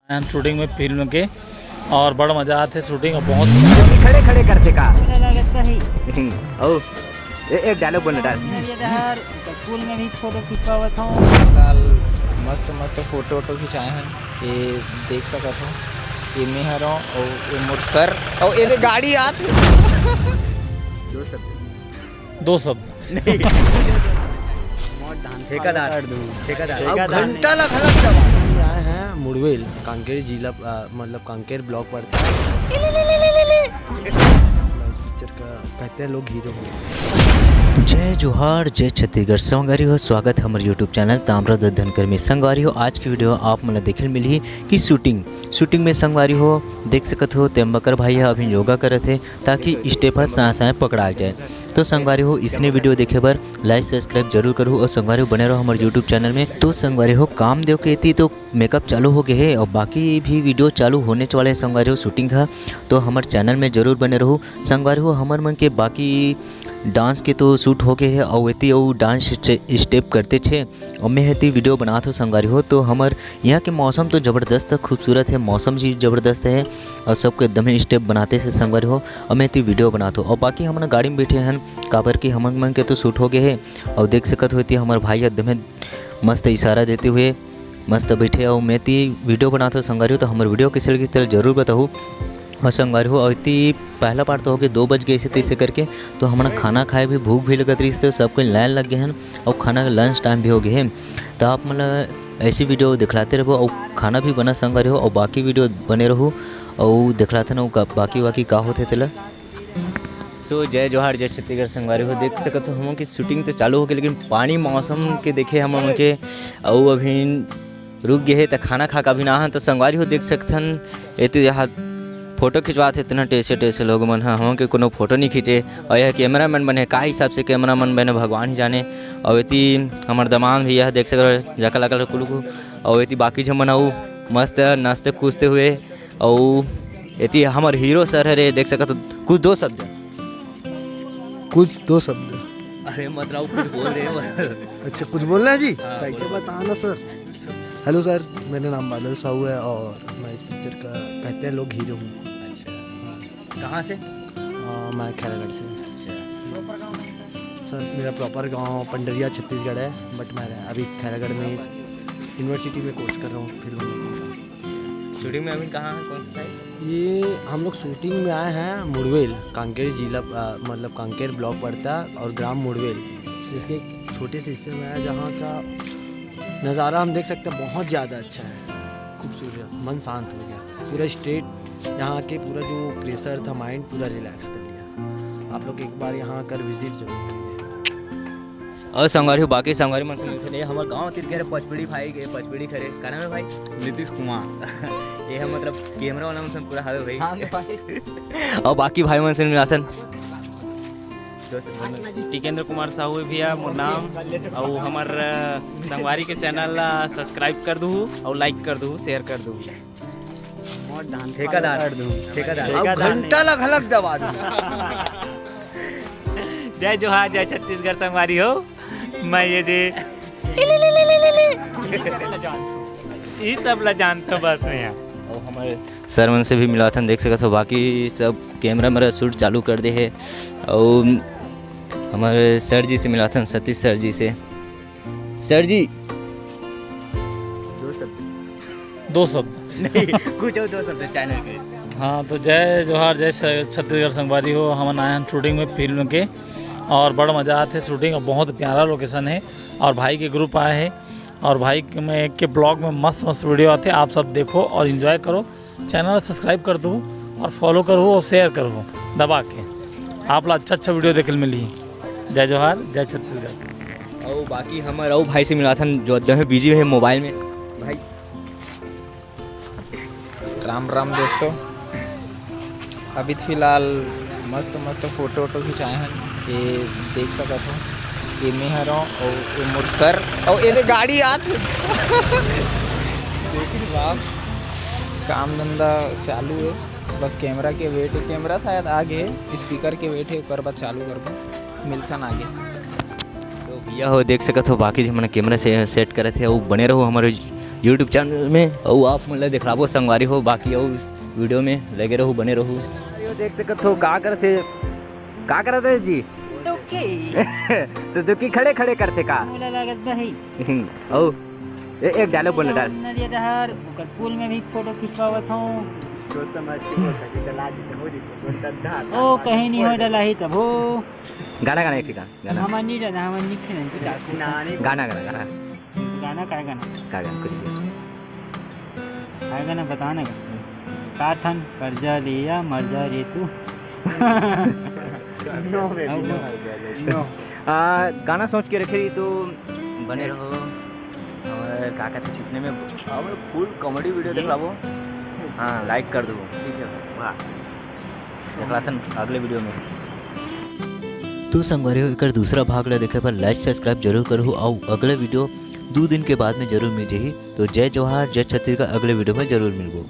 Shooting में film के और बड़ा मजा आते शूटिंग और बहुत खड़े खड़े करते का ओ एक डायलॉग बोलना डाल स्कूल में भी फोटो खिंचवावत हूँ। लाल मस्त मस्त फोटो खिंचाए हैं। ये देख सकत हो ये मैं हरो और ये मोर सर और ये गाड़ी आत दो शब्द घंटा लगा आए हैं मुड़वेल कांकेर जिला मतलब कांकेर ब्लॉक पड़ता है। इस पिक्चर का कहते हैं लोग हीरो होंगे। जय जोहार जय छत्तीसगढ़ संगवारी हो स्वागत है हमारे यूट्यूब चैनल ताम्रध्वज धनकर में। संगवारी हो आज की वीडियो आप मतलब देखे मिली कि शूटिंग में संगवारी हो देख सकत हो तेम्बकर भाई अभी योगा करे थे ताकि स्टेप साए पकड़ा जाए। तो संगवारी हो इसने वीडियो देखे बर लाइक सब्सक्राइब जरूर करूँ और संगवारी हो बने रहो हमारे यूट्यूब चैनल में। तो संगवारी हो काम देव के थी तो मेकअप चालू हो गए है और बाकी भी वीडियो चालू होने वाले संगवारी हो शूटिंग का तो हमारे चैनल में जरूर बने रहो। संगवारी हो हमारे मन के बाकी डांस के तो शूट हो गए है और वेती वो डांस स्टेप करते छे और मैं हेती वीडियो बनात हो संगवारी हो। तो हमार यहाँ के मौसम तो ज़बरदस्त खूबसूरत है, मौसम जी ज़बरदस्त है और सबको एकदम ही स्टेप बनाते से संगवारी हो और मैं हेती वीडियो बनाता हूँ। और बाकी हमारे गाड़ी में बैठे हैं काबर की हमारे मन के तो शूट हो गए है और देख सकत होती हमारे भाई एकदम मस्त इशारा देते हुए मस्त बैठे और मैं ती वीडियो बनाता हूँ संगवारी हो। तो हमारे वीडियो किसी लगी तरह जरूर बताऊँ और संगवारी हो। और इतनी पहला पार्ट तो हो गया 2 बज गए इसे तैसे करके तो हमारा खाना खाए भी भूख भी लगत रही तो सबको लाइन लग गए हैं और खाना का लंच टाइम भी हो गए हैं। तो आप मतलब ऐसी वीडियो दिखलाते रहो और खाना भी बना संगवारी हो और बाकी वीडियो बने रहो और दिखलाते ना बाकी का होते तेला। सो जय जोहार जय छत्तीसगढ़ संगवारी हो देख सकते हो हम की शूटिंग तो चालू हो गई लेकिन पानी मौसम के देखे हम के और अभी रुक गए है तो खाना खा का भी ना है। तो संगवारी हो देख सकथन एते यहाँ फोटो खिंचवाते इतना टेसे लोग मन हम के कोनो फोटो नहीं खींचे और यह कैमरा मैन बने का हिसाब से कैमरा मैन बने भगवान ही जाने। और इतनी हमारे दमाद भी यह देख सकते जका लगा कुलू और इतनी बाकी जब मनाऊ मस्त नाचते कूदते हुए और इतनी हमारे हीरो सर है देख सकते कुछ दो शब्द अरे मतलब कुछ बोल रहे हो अच्छा कुछ बोलना है जी कैसे बताना सर। हेलो सर मेरा नाम बादल साहू है और मैं इस पिक्चर का कहते हैं लोग हीरो हूँ। कहाँ से? मैं खैरागढ़ से। सर मेरा प्रॉपर गांव पंडरिया छत्तीसगढ़ है बट मैं अभी खैरागढ़ में यूनिवर्सिटी में कोर्स कर रहा हूँ फिल्म मेकिंग का। शूटिंग में अभी कहाँ कौन सा साइड? ये हम लोग शूटिंग में आए हैं मुड़वेल कांकेर जिला मतलब कांकेर ब्लॉक पड़ता है और ग्राम मुड़वेल इसके एक छोटे से हिस्से में है जहाँ का नज़ारा हम देख सकते हैं बहुत ज़्यादा अच्छा है खूबसूरत मन शांत हो गया पूरा स्टेट यहाँ के पूरा जो प्रेशर था माइंड पूरा रिलैक्स कर लिया। आप लोग एक बार यहाँ आकर विजिट जरूर करिए। और संगवारी हो बाकी संगवारी मन से मिलते हमारे गाँव तीर घर पचपड़ी भाई गए पचपड़ी खरे का नाम है भाई नीतीश कुमार ये है मतलब कैमरा वाला मन से पूरा हवे भाई और बाकी भाई मन से मिलाथन टिकेंद्र कुमार साहू भैया मोर नाम और हमार संगवारी के चैनल सब्सक्राइब कर दू और लाइक कर दू शेयर कर दू। ठेकेदार घंटा लग दबा दू। जय जोहार जय छत्तीसगढ़ संगवारी हो मैं ये दे ये सब ला जानता हूँ बस मैं यहाँ और हमारे सर मन से भी मिलाथन देख सकते हो। बाकी सब कैमरा मेरा शूट चालू कर दे है और हमारे सर जी से मिलाथन सतीश सर जी से। सर जी दो शब्द कुछ दो शब्द चैनल के। हाँ तो जय जोहार जय छत्तीसगढ़ संगवारी हो हम आए हैं शूटिंग में फिल्म के और बड़ा मज़ा आते शूटिंग और बहुत प्यारा लोकेशन है और भाई के ग्रुप आए हैं और भाई में के ब्लॉग में मस्त वीडियो आते हैं आप सब देखो और इन्जॉय करो। चैनल सब्सक्राइब कर दो और फॉलो करो और शेयर करो दबा के आप लोग अच्छा वीडियो देखे मिली। जय जोहार जय छत्तीसगढ़। और बाकी हमारे और भाई से मिलाथन जो एकदम बिजी है मोबाइल में भाई। राम राम दोस्तों अभी फिलहाल मस्त फोटो खिंचाए हैं। ये देख सकत हो ये मैं हरो और ये मोर सर और ये गाड़ी आत देखिए बाप काम धंधा चालू है बस कैमरा के वेट है कैमरा शायद आगे स्पीकर के वेट है पर बस चालू कर मिलथन आगे। तो भैया हो देख सकते हो बाकी जो मैंने कैमरा से सेट करे थे वो बने रहो हमारे यूट्यूब चैनल में और आप मतलब दिखलाबो संगवारी हो। बाकी और वीडियो में लगे रहो, बने रहो। यो देख सकत हो का करते जी तो दुखी खड़े खड़े करते का ओ एक डायलॉग बोल डाल पुल में भी फोटो खिंचवावत हूँ ओ कहीं नहीं हो डला ही तब हो गाना गाना एक गाना हमार नहीं डला हमार नहीं खेलन गाना गाना गाना गाना का गाना का गाना कुछ का गाना बताना का ठन कर्जा लिया मर जा रे तू गाना सोच के रखे तो बने रहो और का कहते खींचने में और फुल कॉमेडी वीडियो दिखलाबो। हाँ लाइक कर दो, ठीक है। वाह दिखलातन अगले वीडियो में। तो संगवारी हो एकर दूसरा भाग ला देखे पर लाइक सब्सक्राइब जरूर करो और अगले वीडियो 2 दिन के बाद में जरूर मिल जाही। तो जय जवाहर जय छत्तीसगढ़ अगले वीडियो में जरूर मिलबो।